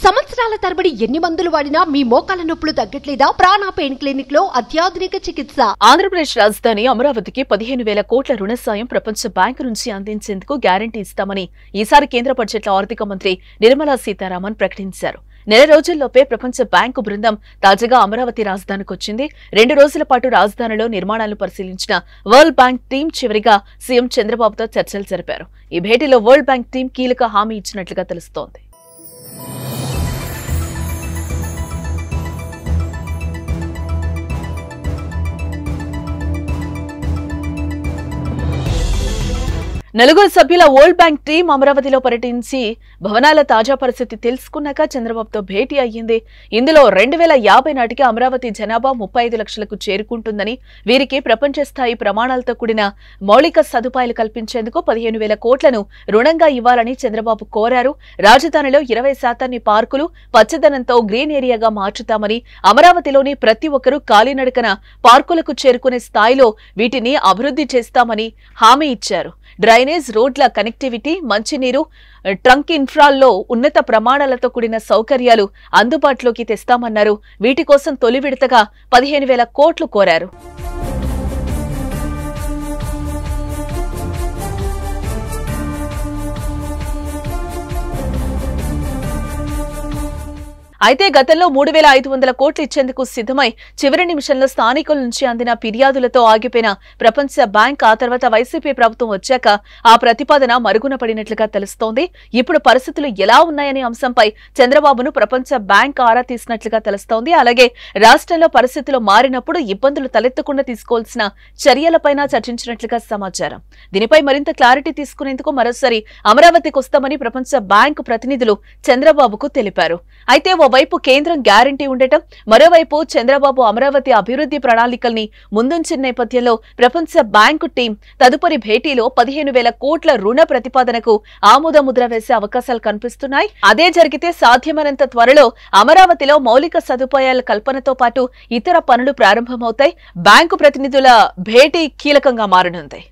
సంవత్సరాల తరబడి ఎన్ని మందులు వాడినా మీ మోకాల నొప్పులు తగ్గట్లేదా? ప్రాణ పెయిన్ క్లినిక్ లో అత్యాధునిక చికిత్స. ఆంధ్రప్రదేశ్ రాజధాని అమరావతికి 15,000 కోట్ల రుణ సాయం ప్రపంచ బ్యాంకు నుంచి అందించేందుకు గ్యారంటీ ఇస్తామని ఈసారి కేంద్ర బడ్జెట్లో ఆర్థిక మంత్రి నిర్మలా సీతారామన్ ప్రకటించారు. నెల రోజుల్లోపే ప్రపంచ బ్యాంకు బృందం తాజాగా అమరావతి రాజధానికి వచ్చింది. 2 రోజుల పాటు రాజధానిలో నిర్మాణాలను పరిశీలించిన వరల్డ్ బ్యాంక్ టీం చివరిగా సీఎం చంద్రబాబుతో చర్చలు జరిపారు. ఈ భేటీలో వరల్డ్ బ్యాంక్ టీం కీలక హామీ ఇచ్చినట్లుగా తెలుస్తోంది. నలుగురు సభ్యుల వరల్డ్ బ్యాంక్ టీం అమరావతిలో పర్యటించి భవనాల తాజా పరిస్థితి తెలుసుకున్నాక చంద్రబాబుతో భేటీ అయ్యింది. ఇందులో 2050 నాటికి అమరావతి జనాభా 35 లక్షలకు చేరుకుంటుందని, వీరికి ప్రపంచ స్థాయి ప్రమాణాలతో కూడిన మౌలిక సదుపాయాలు కల్పించేందుకు 15,000 కోట్లను రుణంగా ఇవ్వాలని చంద్రబాబు కోరారు. రాజధానిలో 20% పార్కులు పచ్చదనంతో గ్రీన్ ఏరియాగా మార్చుతామని, అమరావతిలోని ప్రతి ఒక్కరూ కాలినడకన పార్కులకు చేరుకునే స్థాయిలో వీటిని అభివృద్ధి చేస్తామని హామీ ఇచ్చారు. డ్రైనేజ్, రోడ్ల కనెక్టివిటీ, మంచినీరు, ట్రంక్ ఇన్ఫ్రాల్లో ఉన్నత ప్రమాణాలతో కూడిన సౌకర్యాలు అందుబాటులోకి తెస్తామన్నారు. వీటి కోసం తొలి విడతగా 15,000 కోట్లు కోరారు. అయితే గతంలో 3,500 కోట్లు ఇచ్చేందుకు సిద్ధమై చివరి నిమిషంలో స్థానికుల నుంచి అందిన ఫిర్యాదులతో ఆగిపోయిన ప్రపంచ బ్యాంక్ ఆ తర్వాత వైసీపీ ప్రభుత్వం వచ్చాక ఆ ప్రతిపాదన మరుగున పడినట్లుగా తెలుస్తోంది. ఇప్పుడు పరిస్థితులు ఎలా ఉన్నాయనే అంశంపై చంద్రబాబును ప్రపంచ బ్యాంక్ ఆరా తీసినట్లుగా తెలుస్తోంది. అలాగే రాష్ట్రంలో పరిస్థితులు మారినప్పుడు ఇబ్బందులు తలెత్తకుండా తీసుకోవాల్సిన చర్యలపైన చర్చించినట్లుగా సమాచారం. దీనిపై మరింత క్లారిటీ తీసుకునేందుకు మరోసారి అమరావతికి వస్తామని ప్రపంచ బ్యాంకు ప్రతినిధులు చంద్రబాబుకు తెలిపారు. అయితే వైపు కేంద్రం గ్యారంటీ ఉండటం, మరోవైపు చంద్రబాబు అమరావతి అభివృద్ధి ప్రణాళికల్ని ముందుంచిన నేపథ్యంలో ప్రపంచ బ్యాంకు టీం తదుపరి భేటీలో 15,000 కోట్ల రుణ ప్రతిపాదనకు ఆమోదముద్ర వేసే అవకాశాలు కనిపిస్తున్నాయి. అదే జరిగితే సాధ్యమైనంత త్వరలో అమరావతిలో మౌలిక సదుపాయాల కల్పనతో పాటు ఇతర పనులు ప్రారంభమవుతాయి. బ్యాంకు ప్రతినిధుల భేటీ కీలకంగా మారనుంది.